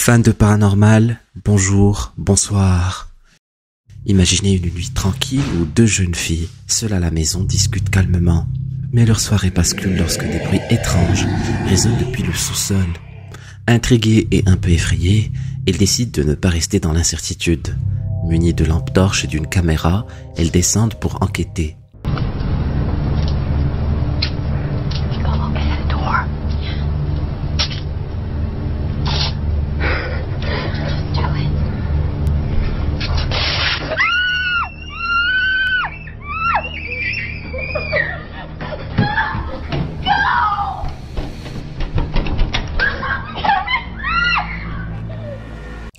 Fans de paranormal, bonjour, bonsoir. Imaginez une nuit tranquille où deux jeunes filles, seules à la maison, discutent calmement. Mais leur soirée bascule lorsque des bruits étranges résonnent depuis le sous-sol. Intriguées et un peu effrayées, elles décident de ne pas rester dans l'incertitude. Munies de lampes torches et d'une caméra, elles descendent pour enquêter.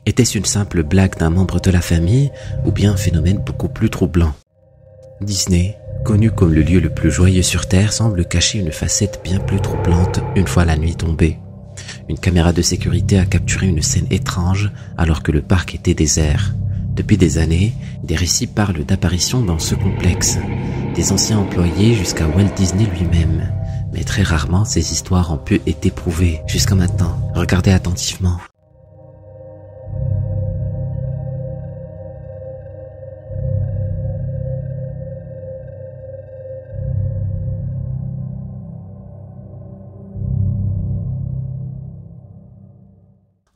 Était-ce une simple blague d'un membre de la famille ou bien un phénomène beaucoup plus troublant? Disney, connu comme le lieu le plus joyeux sur Terre, semble cacher une facette bien plus troublante une fois la nuit tombée. Une caméra de sécurité a capturé une scène étrange alors que le parc était désert. Depuis des années, des récits parlent d'apparitions dans ce complexe, des anciens employés jusqu'à Walt Disney lui-même. Mais très rarement ces histoires ont pu être prouvées jusqu'à maintenant. Regardez attentivement.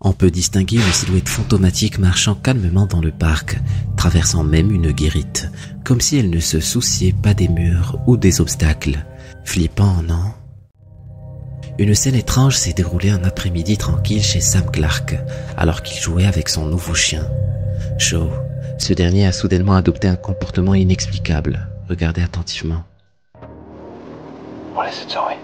On peut distinguer une silhouette fantomatique marchant calmement dans le parc, traversant même une guérite, comme si elle ne se souciait pas des murs ou des obstacles. Flippant, non? Une scène étrange s'est déroulée un après-midi tranquille chez Sam Clark, alors qu'il jouait avec son nouveau chien. Shaw, ce dernier a soudainement adopté un comportement inexplicable. Regardez attentivement. What is it, Zoe?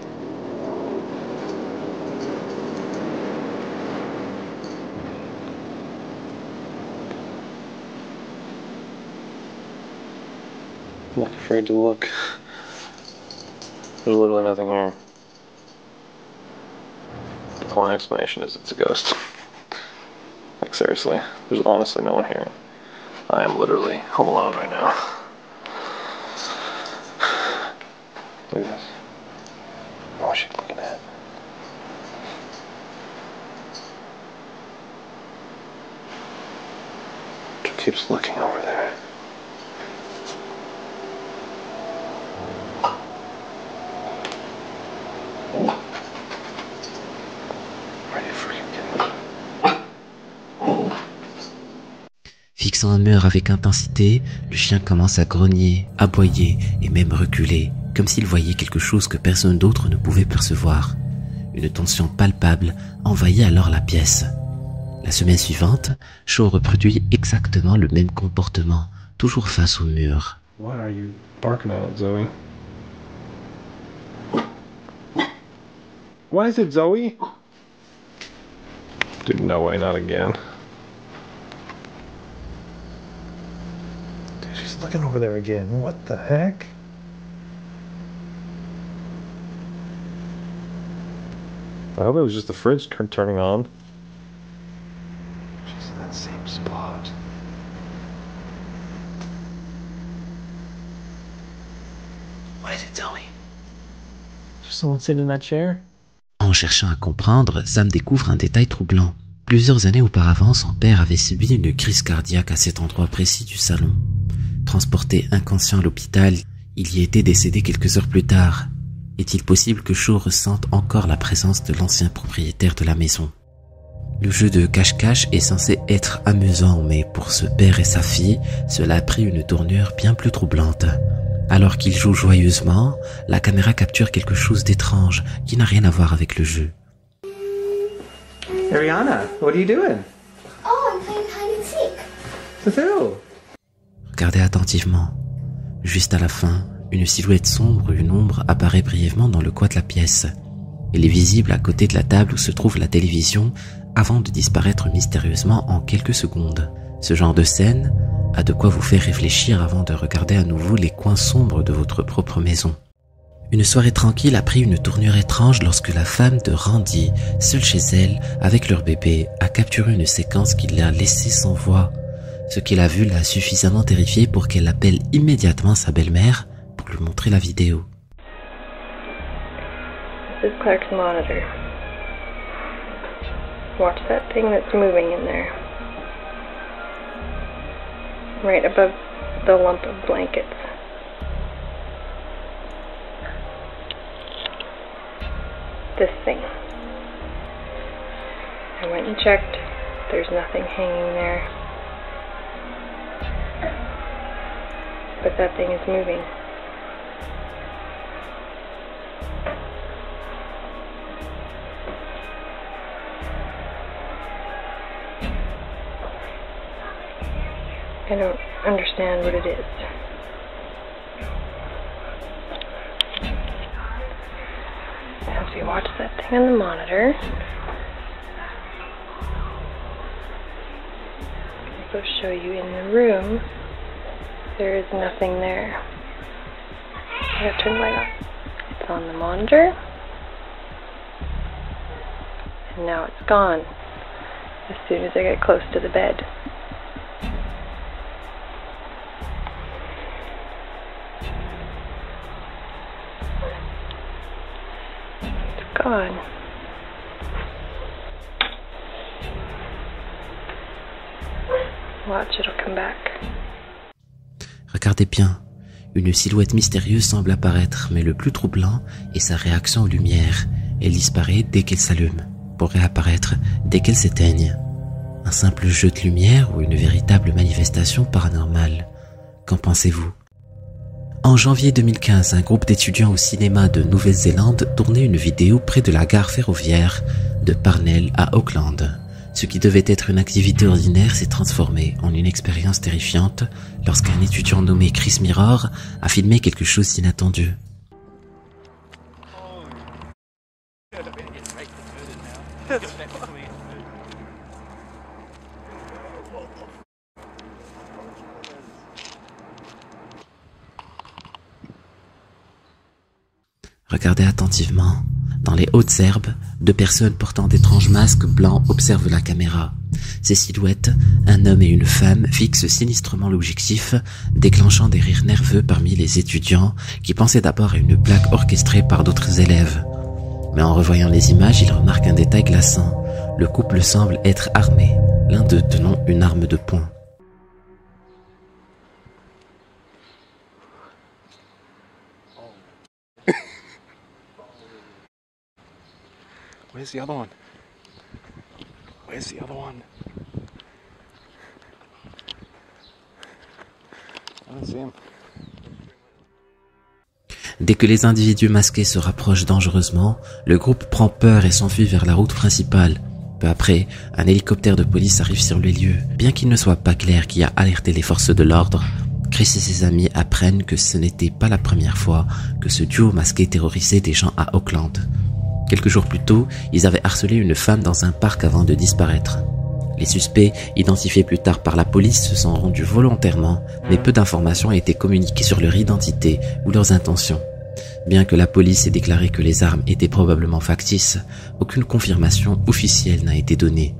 I'm not afraid to look. There's literally nothing here. The only explanation is it's a ghost. Like seriously, there's honestly no one here. I am literally home alone right now. Look at this. What was she looking at? She keeps looking over there. Fixant un mur avec intensité, le chien commence à grogner, aboyer et même reculer, comme s'il voyait quelque chose que personne d'autre ne pouvait percevoir. Une tension palpable envahit alors la pièce. La semaine suivante, Shaw reproduit exactement le même comportement, toujours face au mur. What are you barking at, Zoe? What is it, Zoe? Dude, no way, not again. Dude, she's looking over there again. What the heck? I hope it was just the fridge turning on. She's in that same spot. What is it, Zoe? Is there someone sitting in that chair? En cherchant à comprendre, Sam découvre un détail troublant. Plusieurs années auparavant, son père avait subi une crise cardiaque à cet endroit précis du salon. Transporté inconscient à l'hôpital, il y était décédé quelques heures plus tard. Est-il possible que Shaw ressente encore la présence de l'ancien propriétaire de la maison? Le jeu de cache-cache est censé être amusant, mais pour ce père et sa fille, cela a pris une tournure bien plus troublante. Alors qu'ils jouent joyeusement, la caméra capture quelque chose d'étrange qui n'a rien à voir avec le jeu. Ariana, what are you doing? Oh, I'm playing hide and seek. With who? Regardez attentivement. Juste à la fin, une silhouette sombre, une ombre apparaît brièvement dans le coin de la pièce. Elle est visible à côté de la table où se trouve la télévision avant de disparaître mystérieusement en quelques secondes. Ce genre de scène a de quoi vous faire réfléchir avant de regarder à nouveau les coins sombres de votre propre maison. Une soirée tranquille a pris une tournure étrange lorsque la femme de Randy, seule chez elle, avec leur bébé, a capturé une séquence qui l'a laissée sans voix. Ce qu'elle a vu l'a suffisamment terrifiée pour qu'elle appelle immédiatement sa belle-mère pour lui montrer la vidéo. This is Clark's monitor. Watch that thing that's moving in there. Right above the lump of blankets. This thing. I went and checked. There's nothing hanging there. But that thing is moving. I don't understand what it is. As we watch that thing on the monitor, I'll go show you in the room. There is nothing there. I gotta turn the light on. It's on the monitor. And now it's gone. As soon as I get close to the bed. It's gone. Watch, it'll come back. Regardez bien, une silhouette mystérieuse semble apparaître, mais le plus troublant est sa réaction aux lumières. Elle disparaît dès qu'elle s'allume, pour réapparaître dès qu'elle s'éteigne. Un simple jeu de lumière ou une véritable manifestation paranormale? Qu'en pensez-vous? En janvier 2015, un groupe d'étudiants au cinéma de Nouvelle-Zélande tournait une vidéo près de la gare ferroviaire de Parnell à Auckland. Ce qui devait être une activité ordinaire s'est transformé en une expérience terrifiante lorsqu'un étudiant nommé Chris Mirror a filmé quelque chose d'inattendu. Regardez attentivement. Dans les hautes herbes, deux personnes portant d'étranges masques blancs observent la caméra. Ces silhouettes, un homme et une femme, fixent sinistrement l'objectif, déclenchant des rires nerveux parmi les étudiants qui pensaient d'abord à une blague orchestrée par d'autres élèves. Mais en revoyant les images, ils remarquent un détail glaçant. Le couple semble être armé, l'un d'eux tenant une arme de poing. Where's the other one? Where's the other one? I don't see him. Dès que les individus masqués se rapprochent dangereusement, le groupe prend peur et s'enfuit vers la route principale. Peu après, un hélicoptère de police arrive sur les lieux. Bien qu'il ne soit pas clair qui a alerté les forces de l'ordre, Chris et ses amis apprennent que ce n'était pas la première fois que ce duo masqué terrorisait des gens à Auckland. Quelques jours plus tôt, ils avaient harcelé une femme dans un parc avant de disparaître. Les suspects, identifiés plus tard par la police, se sont rendus volontairement, mais peu d'informations ont été communiquées sur leur identité ou leurs intentions. Bien que la police ait déclaré que les armes étaient probablement factices, aucune confirmation officielle n'a été donnée.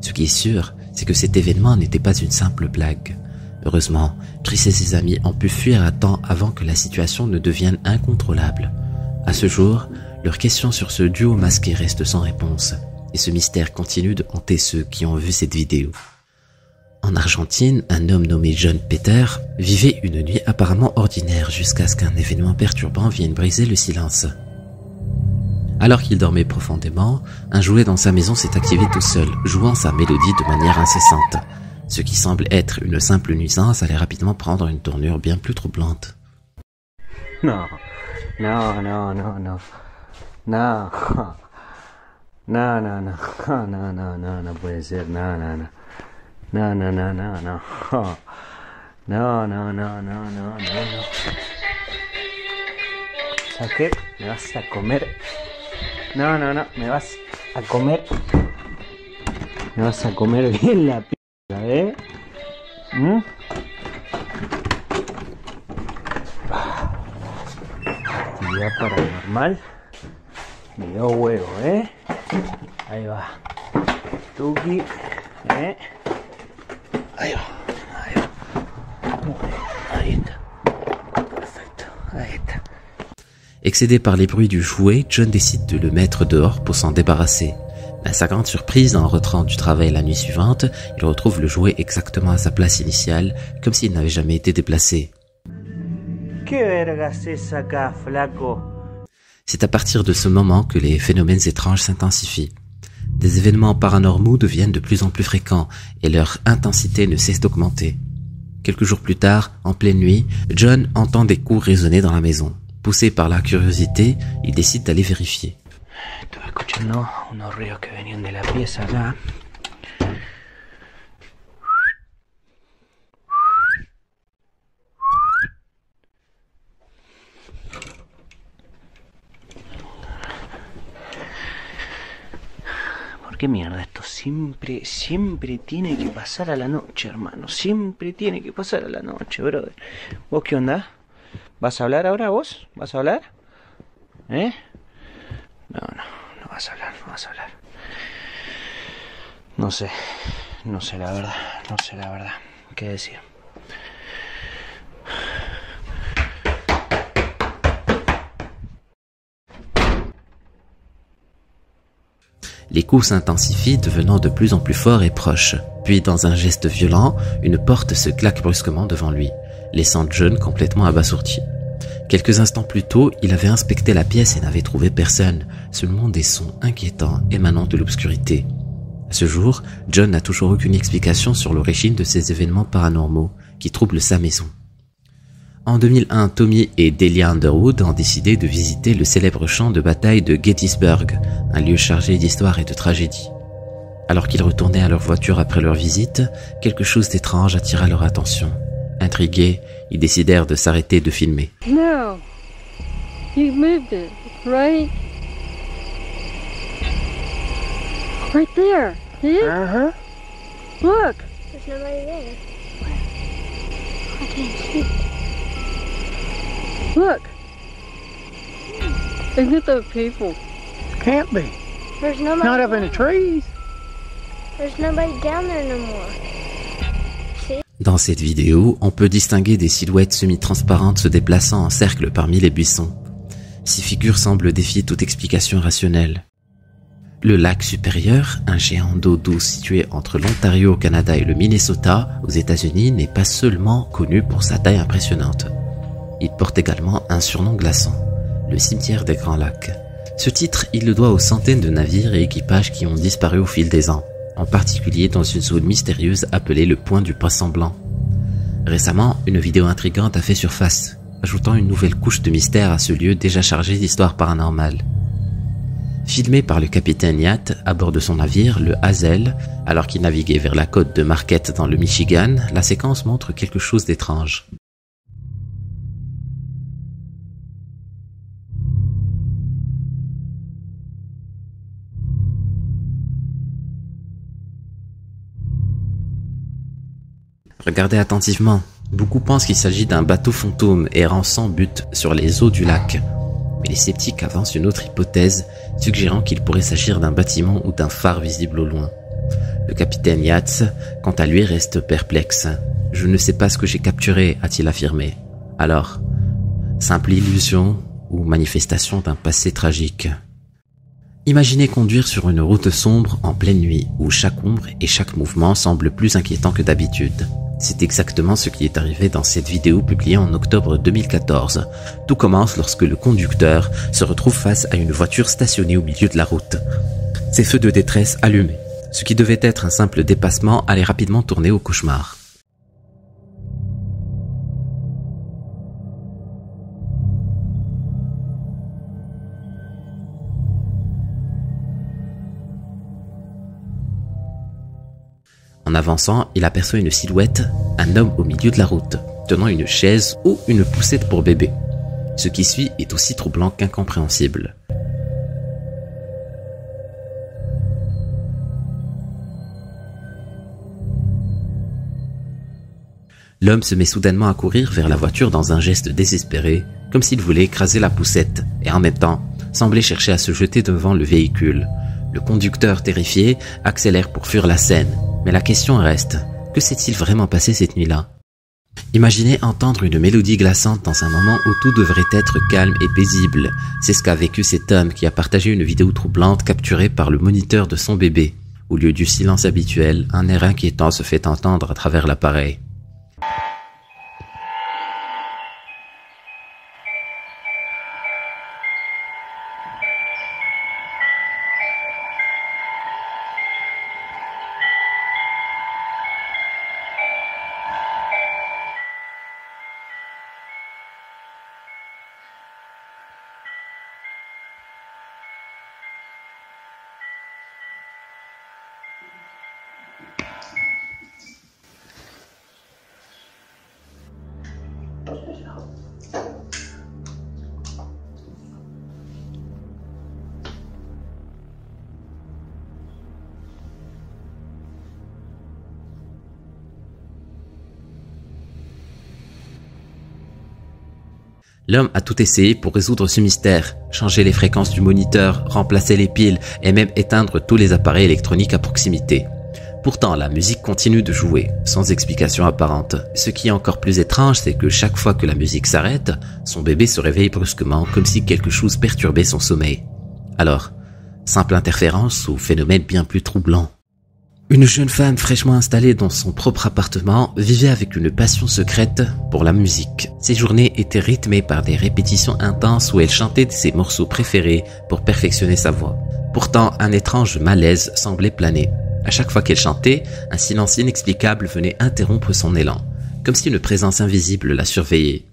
Ce qui est sûr, c'est que cet événement n'était pas une simple blague. Heureusement, Chris et ses amis ont pu fuir à temps avant que la situation ne devienne incontrôlable. À ce jour, leurs questions sur ce duo masqué restent sans réponse, et ce mystère continue de hanter ceux qui ont vu cette vidéo. En Argentine, un homme nommé John Peter vivait une nuit apparemment ordinaire jusqu'à ce qu'un événement perturbant vienne briser le silence. Alors qu'il dormait profondément, un jouet dans sa maison s'est activé tout seul, jouant sa mélodie de manière incessante. Ce qui semble être une simple nuisance allait rapidement prendre une tournure bien plus troublante. No, no, no, no, no. No, no, no, no, no, no, no, no puede ser, no, no, no, no, no, no, no, no, no, no, no, no, no, no, no. ¿Sabes qué? Me vas a comer. No, no, no, me vas a comer. Me vas a comer bien la p***, ¿eh? Actividad paranormal. Me dio huevo, ¿eh? Ahí va. Tuki, ¿eh? Ahí va, ahí va. Ahí está. Perfecto, ahí está. Excédé par les bruits du jouet, John décide de le mettre dehors pour s'en débarrasser. À sa grande surprise, en rentrant du travail la nuit suivante, il retrouve le jouet exactement à sa place initiale, comme s'il n'avait jamais été déplacé. ¿Qué vergas es acá, flaco? C'est à partir de ce moment que les phénomènes étranges s'intensifient. Des événements paranormaux deviennent de plus en plus fréquents et leur intensité ne cesse d'augmenter. Quelques jours plus tard, en pleine nuit, John entend des coups résonner dans la maison. Poussé par la curiosité, il décide d'aller vérifier. Estuve escuchando unos ruidos que venían de la pieza acá. ¿Por qué mierda esto siempre tiene que pasar a la noche, hermano? Siempre tiene que pasar a la noche, brother. ¿Vos qué onda? ¿Vas a hablar ahora vos? ¿Vas a hablar? ¿Eh? No vas a hablar, no vas a hablar. No sé la verdad, qué decir. Les coups s'intensifient, devenant de plus en plus forts et proches. Puis, dans un geste violent, une porte se claque brusquement devant lui, laissant John complètement abasourdi. Quelques instants plus tôt, il avait inspecté la pièce et n'avait trouvé personne, seulement des sons inquiétants émanant de l'obscurité. À ce jour, John n'a toujours aucune explication sur l'origine de ces événements paranormaux qui troublent sa maison. En 2001, Tommy et Delia Underwood ont décidé de visiter le célèbre champ de bataille de Gettysburg, un lieu chargé d'histoire et de tragédie. Alors qu'ils retournaient à leur voiture après leur visite, quelque chose d'étrange attira leur attention. Intrigués, ils décidèrent de s'arrêter de filmer. No, you moved it, right? Right there, see it? Uh-huh. Look. There's nobody there. I can't see. Look. Is it those people? Can't be. There's nobody. Not up in the trees. There's nobody down there no more. Dans cette vidéo, on peut distinguer des silhouettes semi-transparentes se déplaçant en cercle parmi les buissons. Ces figures semblent défier toute explication rationnelle. Le lac supérieur, un géant d'eau douce situé entre l'Ontario au Canada et le Minnesota aux États-Unis, n'est pas seulement connu pour sa taille impressionnante. Il porte également un surnom glaçant, le cimetière des Grands Lacs. Ce titre, il le doit aux centaines de navires et équipages qui ont disparu au fil des ans, en particulier dans une zone mystérieuse appelée le Point du Poisson Blanc. Récemment, une vidéo intrigante a fait surface, ajoutant une nouvelle couche de mystère à ce lieu déjà chargé d'histoires paranormales. Filmé par le capitaine Yacht à bord de son navire, le Hazel, alors qu'il naviguait vers la côte de Marquette dans le Michigan, la séquence montre quelque chose d'étrange. Regardez attentivement. Beaucoup pensent qu'il s'agit d'un bateau fantôme errant sans but sur les eaux du lac. Mais les sceptiques avancent une autre hypothèse, suggérant qu'il pourrait s'agir d'un bâtiment ou d'un phare visible au loin. Le capitaine Yates, quant à lui, reste perplexe. « Je ne sais pas ce que j'ai capturé », a-t-il affirmé. Alors, simple illusion ou manifestation d'un passé tragique? Imaginez conduire sur une route sombre en pleine nuit, où chaque ombre et chaque mouvement semblent plus inquiétants que d'habitude. C'est exactement ce qui est arrivé dans cette vidéo publiée en octobre 2014. Tout commence lorsque le conducteur se retrouve face à une voiture stationnée au milieu de la route. Ses feux de détresse allumés. Ce qui devait être un simple dépassement allait rapidement tourner au cauchemar. En avançant, il aperçoit une silhouette, un homme au milieu de la route, tenant une chaise ou une poussette pour bébé. Ce qui suit est aussi troublant qu'incompréhensible. L'homme se met soudainement à courir vers la voiture dans un geste désespéré, comme s'il voulait écraser la poussette, et en même temps, semblait chercher à se jeter devant le véhicule. Le conducteur, terrifié, accélère pour fuir la scène. Mais la question reste, que s'est-il vraiment passé cette nuit-là? Imaginez entendre une mélodie glaçante dans un moment où tout devrait être calme et paisible. C'est ce qu'a vécu cet homme qui a partagé une vidéo troublante capturée par le moniteur de son bébé. Au lieu du silence habituel, un air inquiétant se fait entendre à travers l'appareil. L'homme a tout essayé pour résoudre ce mystère, changer les fréquences du moniteur, remplacer les piles et même éteindre tous les appareils électroniques à proximité. Pourtant, la musique continue de jouer, sans explication apparente. Ce qui est encore plus étrange, c'est que chaque fois que la musique s'arrête, son bébé se réveille brusquement, comme si quelque chose perturbait son sommeil. Alors, simple interférence ou phénomène bien plus troublant? Une jeune femme fraîchement installée dans son propre appartement vivait avec une passion secrète pour la musique. Ses journées étaient rythmées par des répétitions intenses où elle chantait ses morceaux préférés pour perfectionner sa voix. Pourtant, un étrange malaise semblait planer. À chaque fois qu'elle chantait, un silence inexplicable venait interrompre son élan, comme si une présence invisible la surveillait.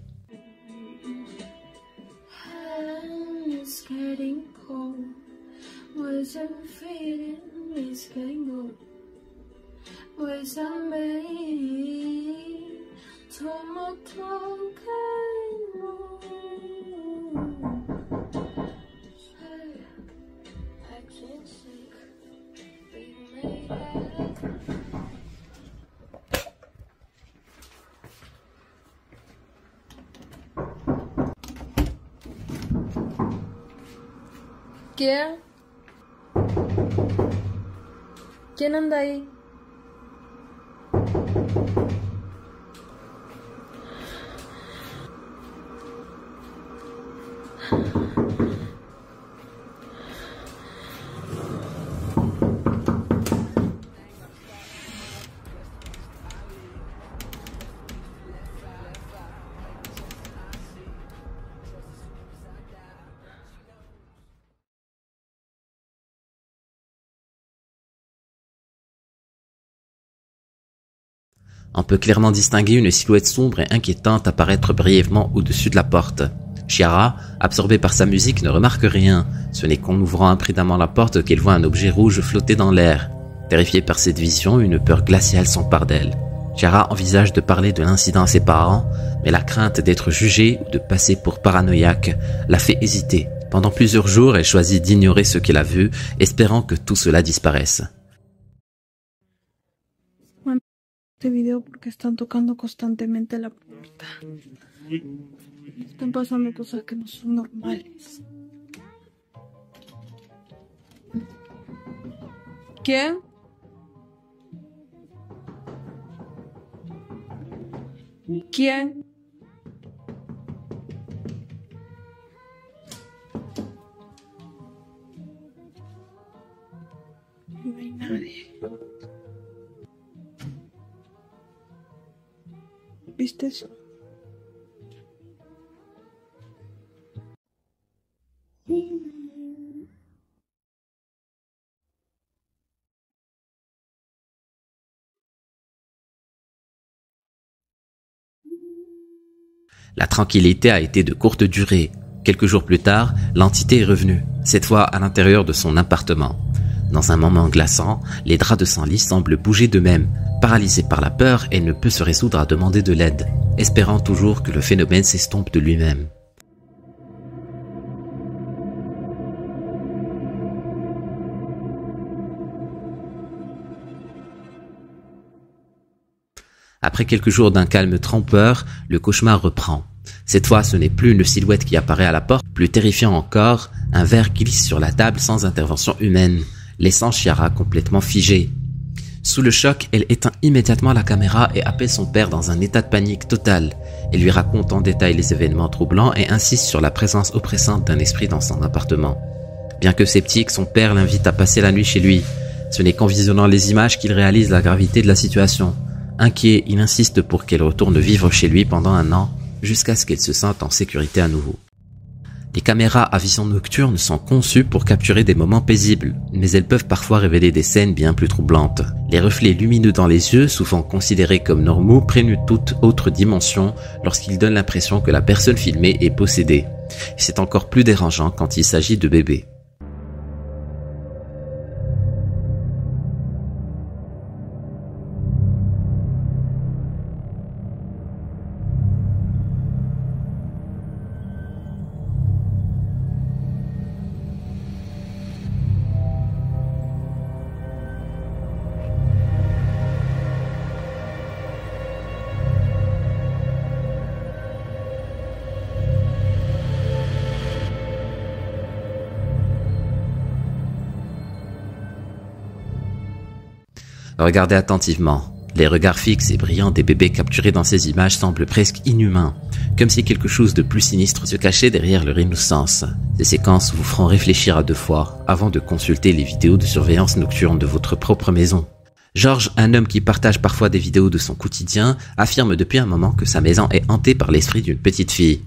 ¿Quién? ¿Quién anda ahí? On peut clairement distinguer une silhouette sombre et inquiétante apparaître brièvement au-dessus de la porte. Chiara, absorbée par sa musique, ne remarque rien. Ce n'est qu'en ouvrant imprudemment la porte qu'elle voit un objet rouge flotter dans l'air. Terrifiée par cette vision, une peur glaciale s'empare d'elle. Chiara envisage de parler de l'incident à ses parents, mais la crainte d'être jugée ou de passer pour paranoïaque la fait hésiter. Pendant plusieurs jours, elle choisit d'ignorer ce qu'elle a vu, espérant que tout cela disparaisse. Video porque están tocando constantemente la puerta. Están pasando cosas que no son normales. ¿Quién? ¿Quién? No hay nadie. ¿Viste eso? La tranquillité a été de courte durée. Quelques jours plus tard, l'entité est revenue, cette fois à l'intérieur de son appartement. Dans un moment glaçant, les draps de son lit semblent bouger d'eux-mêmes. Paralysée par la peur, elle ne peut se résoudre à demander de l'aide, espérant toujours que le phénomène s'estompe de lui-même. Après quelques jours d'un calme trompeur, le cauchemar reprend. Cette fois, ce n'est plus une silhouette qui apparaît à la porte, plus terrifiant encore, un verre glisse sur la table sans intervention humaine, laissant Chiara complètement figée. Sous le choc, elle éteint immédiatement la caméra et appelle son père dans un état de panique total. Elle lui raconte en détail les événements troublants et insiste sur la présence oppressante d'un esprit dans son appartement. Bien que sceptique, son père l'invite à passer la nuit chez lui. Ce n'est qu'en visionnant les images qu'il réalise la gravité de la situation. Inquiet, il insiste pour qu'elle retourne vivre chez lui pendant 1 an, jusqu'à ce qu'elle se sente en sécurité à nouveau. Les caméras à vision nocturne sont conçues pour capturer des moments paisibles, mais elles peuvent parfois révéler des scènes bien plus troublantes. Les reflets lumineux dans les yeux, souvent considérés comme normaux, prennent toute autre dimension lorsqu'ils donnent l'impression que la personne filmée est possédée. C'est encore plus dérangeant quand il s'agit de bébés. Regardez attentivement. Les regards fixes et brillants des bébés capturés dans ces images semblent presque inhumains, comme si quelque chose de plus sinistre se cachait derrière leur innocence. Ces séquences vous feront réfléchir à 2 fois avant de consulter les vidéos de surveillance nocturne de votre propre maison. George, un homme qui partage parfois des vidéos de son quotidien, affirme depuis un moment que sa maison est hantée par l'esprit d'une petite fille.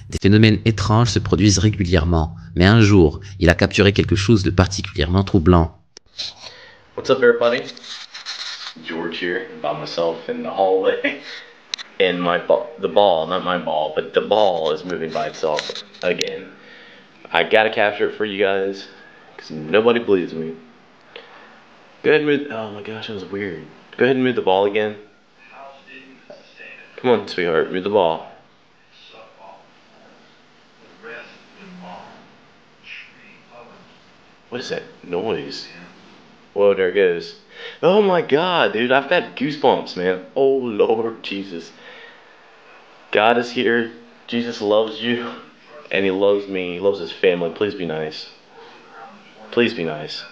Des phénomènes étranges se produisent régulièrement, mais un jour, il a capturé quelque chose de particulièrement troublant. What's up, everybody? George here, by myself in the hallway, and the ball, not my ball, but the ball is moving by itself again. I gotta capture it for you guys, because nobody believes me. Go ahead and move, oh my gosh, that was weird. Go ahead and move the ball again. Come on, sweetheart, move the ball. What is that noise? Whoa, there it goes. Oh my god, dude, I've got goosebumps, man. Oh Lord Jesus. God is here. Jesus loves you. And he loves me. He loves his family. Please be nice. Please be nice.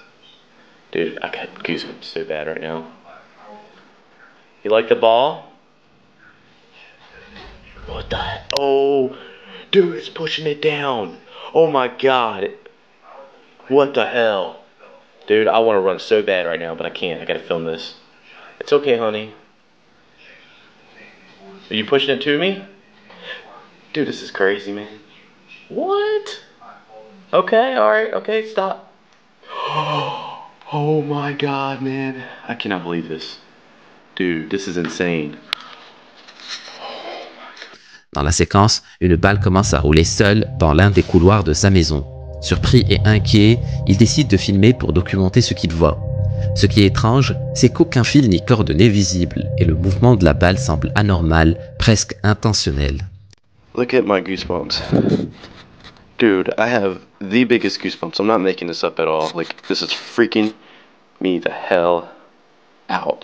Dude, I got goosebumps so bad right now. You like the ball? What the heck? Oh, dude, it's pushing it down. Oh my god. What the hell? Dude, I want to run so bad right now, but I can't. I gotta film this. It's okay, honey. Are you pushing it to me? Dude, this is crazy, man. What? Okay, alright, okay, stop. Oh my god, man. I cannot believe this. Dude, this is insane. Dans la séquence, une balle commence à rouler seule dans l'un des couloirs de sa maison. Surpris et inquiet, il décide de filmer pour documenter ce qu'il voit. Ce qui est étrange, c'est qu'aucun fil ni corde n'est visible et le mouvement de la balle semble anormal, presque intentionnel. Look at my goosebumps. Dude, I have the biggest goosebumps. I'm not making this up at all. Like, this is freaking me the hell out.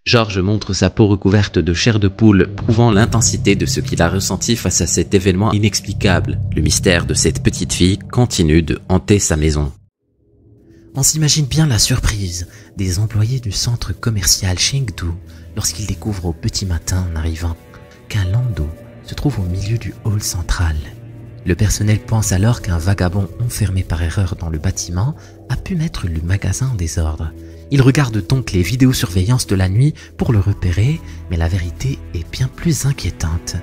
George montre sa peau recouverte de chair de poule, prouvant l'intensité de ce qu'il a ressenti face à cet événement inexplicable. Le mystère de cette petite fille continue de hanter sa maison. On s'imagine bien la surprise des employés du centre commercial Chengdu lorsqu'ils découvrent au petit matin en arrivant qu'un landau se trouve au milieu du hall central. Le personnel pense alors qu'un vagabond enfermé par erreur dans le bâtiment a pu mettre le magasin en désordre. Il regarde donc les vidéosurveillances de la nuit pour le repérer, mais la vérité est bien plus inquiétante.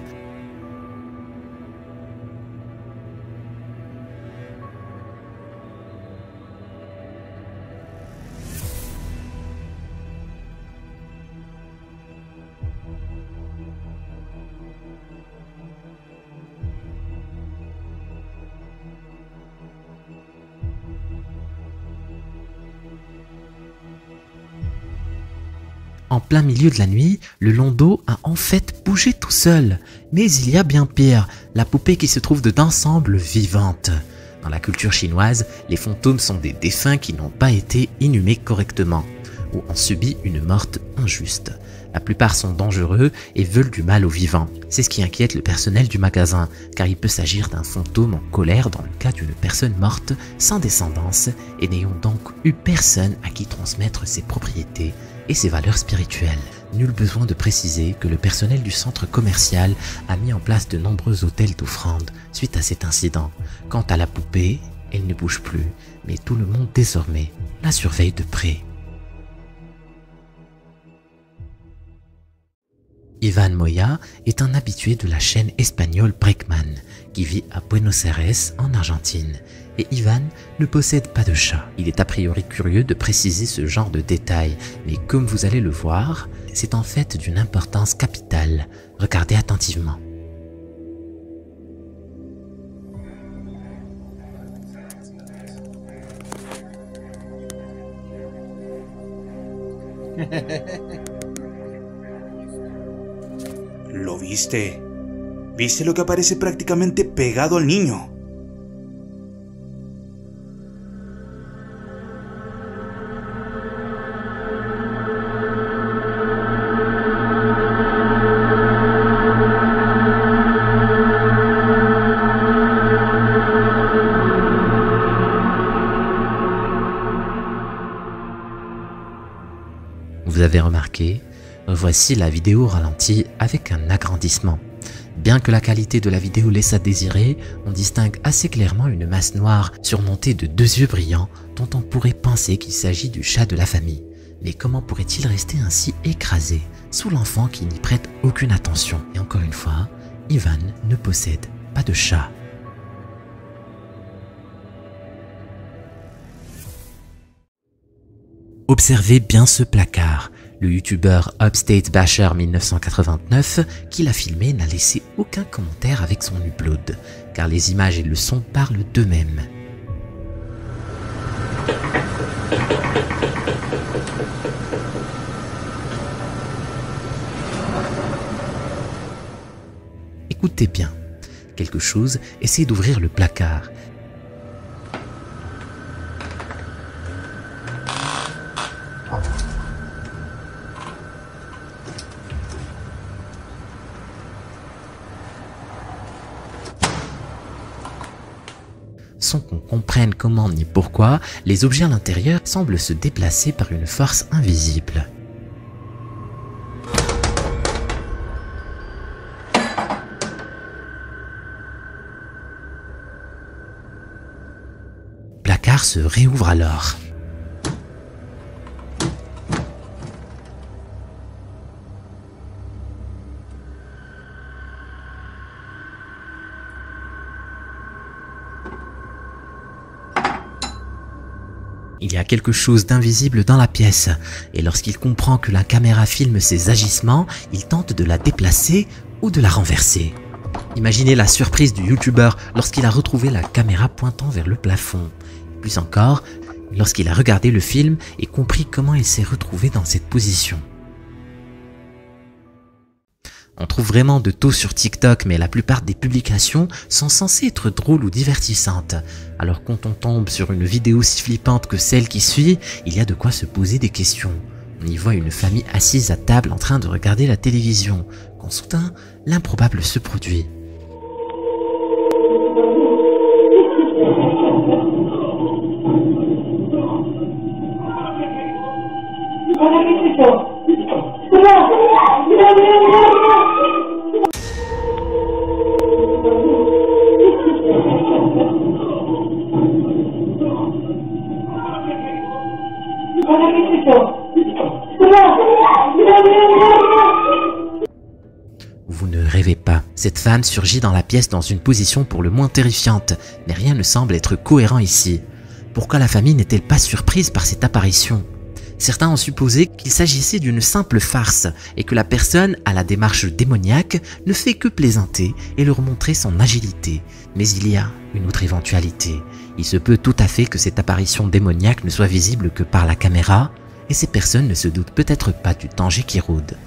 En plein milieu de la nuit, le landau a en fait bougé tout seul. Mais il y a bien pire, la poupée qui se trouve dedans semble vivante. Dans la culture chinoise, les fantômes sont des défunts qui n'ont pas été inhumés correctement ou ont subi une mort injuste. La plupart sont dangereux et veulent du mal aux vivants. C'est ce qui inquiète le personnel du magasin, car il peut s'agir d'un fantôme en colère dans le cas d'une personne morte sans descendance et n'ayant donc eu personne à qui transmettre ses propriétés et ses valeurs spirituelles. Nul besoin de préciser que le personnel du centre commercial a mis en place de nombreux hôtels d'offrandes suite à cet incident. Quant à la poupée, elle ne bouge plus, mais tout le monde désormais la surveille de près. Ivan Moya est un habitué de la chaîne espagnole Breakman qui vit à Buenos Aires en Argentine. Et Ivan ne possède pas de chat. Il est a priori curieux de préciser ce genre de détails, mais comme vous allez le voir, c'est en fait d'une importance capitale. Regardez attentivement. ¿Lo viste? ¿Viste lo que aparece prácticamente pegado al niño? Vous avez remarqué, voici la vidéo ralentie avec un agrandissement. Bien que la qualité de la vidéo laisse à désirer, on distingue assez clairement une masse noire surmontée de deux yeux brillants dont on pourrait penser qu'il s'agit du chat de la famille. Mais comment pourrait-il rester ainsi écrasé sous l'enfant qui n'y prête aucune attention? Et encore une fois, Ivan ne possède pas de chat. Observez bien ce placard. Le youtubeur Upstate Basher 1989 qui l'a filmé n'a laissé aucun commentaire avec son upload, car les images et le son parlent d'eux-mêmes. Écoutez bien, quelque chose essaie d'ouvrir le placard. Sans qu'on comprenne comment ni pourquoi, les objets à l'intérieur semblent se déplacer par une force invisible. Le placard se réouvre alors. Il y a quelque chose d'invisible dans la pièce, et lorsqu'il comprend que la caméra filme ses agissements, il tente de la déplacer ou de la renverser. Imaginez la surprise du youtubeur lorsqu'il a retrouvé la caméra pointant vers le plafond. Plus encore, lorsqu'il a regardé le film et compris comment il s'est retrouvé dans cette position. On trouve vraiment de tout sur TikTok, mais la plupart des publications sont censées être drôles ou divertissantes. Alors quand on tombe sur une vidéo si flippante que celle qui suit, il y a de quoi se poser des questions. On y voit une famille assise à table en train de regarder la télévision, quand soudain, l'improbable se produit. Vous ne rêvez pas. Cette femme surgit dans la pièce dans une position pour le moins terrifiante, mais rien ne semble être cohérent ici. Pourquoi la famille n'est-elle pas surprise par cette apparition? Certains ont supposé qu'il s'agissait d'une simple farce et que la personne à la démarche démoniaque ne fait que plaisanter et leur montrer son agilité. Mais il y a une autre éventualité. Il se peut tout à fait que cette apparition démoniaque ne soit visible que par la caméra et ces personnes ne se doutent peut-être pas du danger qui rôde.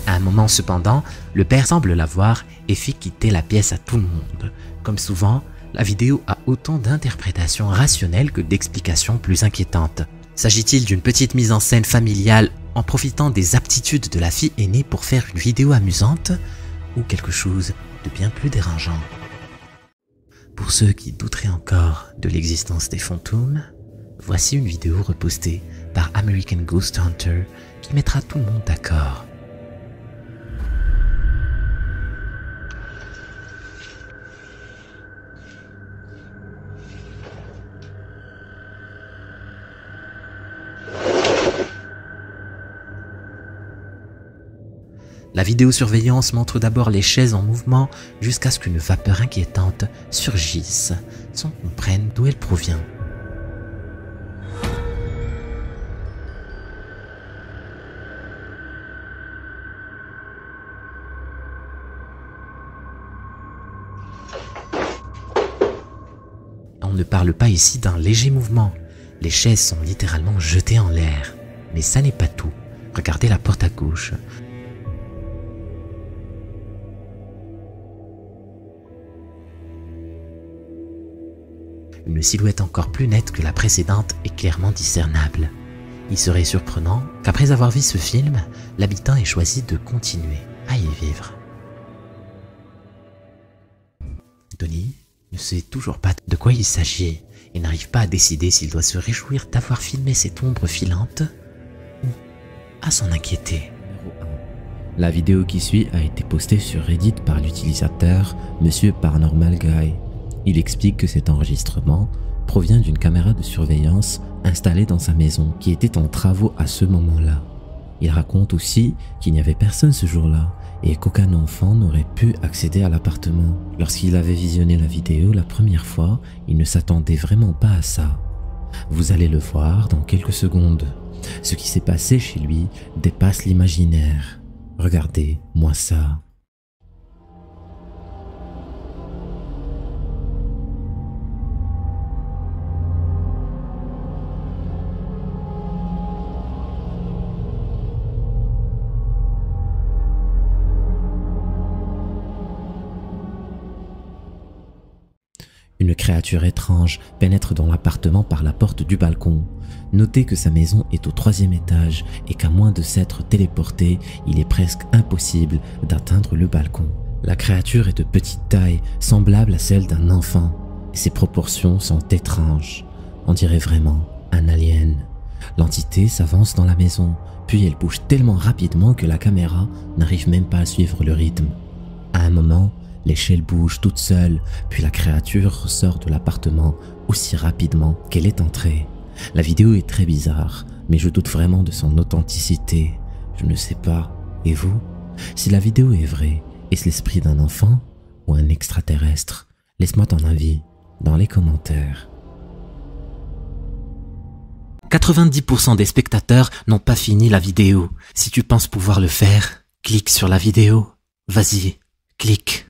À un moment cependant, le père semble la voir et fait quitter la pièce à tout le monde. Comme souvent, la vidéo a autant d'interprétations rationnelles que d'explications plus inquiétantes. S'agit-il d'une petite mise en scène familiale en profitant des aptitudes de la fille aînée pour faire une vidéo amusante ou quelque chose de bien plus dérangeant. Pour ceux qui douteraient encore de l'existence des fantômes, voici une vidéo repostée par American Ghost Hunter qui mettra tout le monde d'accord. La vidéosurveillance montre d'abord les chaises en mouvement jusqu'à ce qu'une vapeur inquiétante surgisse sans qu'on comprenne d'où elle provient. On ne parle pas ici d'un léger mouvement. Les chaises sont littéralement jetées en l'air. Mais ça n'est pas tout. Regardez la porte à gauche. Une silhouette encore plus nette que la précédente est clairement discernable. Il serait surprenant qu'après avoir vu ce film, l'habitant ait choisi de continuer à y vivre. Tony ne sait toujours pas de quoi il s'agit et n'arrive pas à décider s'il doit se réjouir d'avoir filmé cette ombre filante ou à s'en inquiéter. La vidéo qui suit a été postée sur Reddit par l'utilisateur Monsieur Paranormal Guy. Il explique que cet enregistrement provient d'une caméra de surveillance installée dans sa maison qui était en travaux à ce moment-là. Il raconte aussi qu'il n'y avait personne ce jour-là et qu'aucun enfant n'aurait pu accéder à l'appartement. Lorsqu'il avait visionné la vidéo la première fois, il ne s'attendait vraiment pas à ça. Vous allez le voir dans quelques secondes. Ce qui s'est passé chez lui dépasse l'imaginaire. Regardez-moi ça. Une créature étrange pénètre dans l'appartement par la porte du balcon. Notez que sa maison est au 3e étage et qu'à moins de s'être téléporté, il est presque impossible d'atteindre le balcon. La créature est de petite taille, semblable à celle d'un enfant, et ses proportions sont étranges. On dirait vraiment un alien. L'entité s'avance dans la maison, puis elle bouge tellement rapidement que la caméra n'arrive même pas à suivre le rythme. À un moment, l'échelle bouge toute seule, puis la créature ressort de l'appartement aussi rapidement qu'elle est entrée. La vidéo est très bizarre, mais je doute vraiment de son authenticité. Je ne sais pas, et vous? Si la vidéo est vraie, est-ce l'esprit d'un enfant ou un extraterrestre? Laisse-moi ton avis dans les commentaires. 90% des spectateurs n'ont pas fini la vidéo. Si tu penses pouvoir le faire, clique sur la vidéo. Vas-y, clique.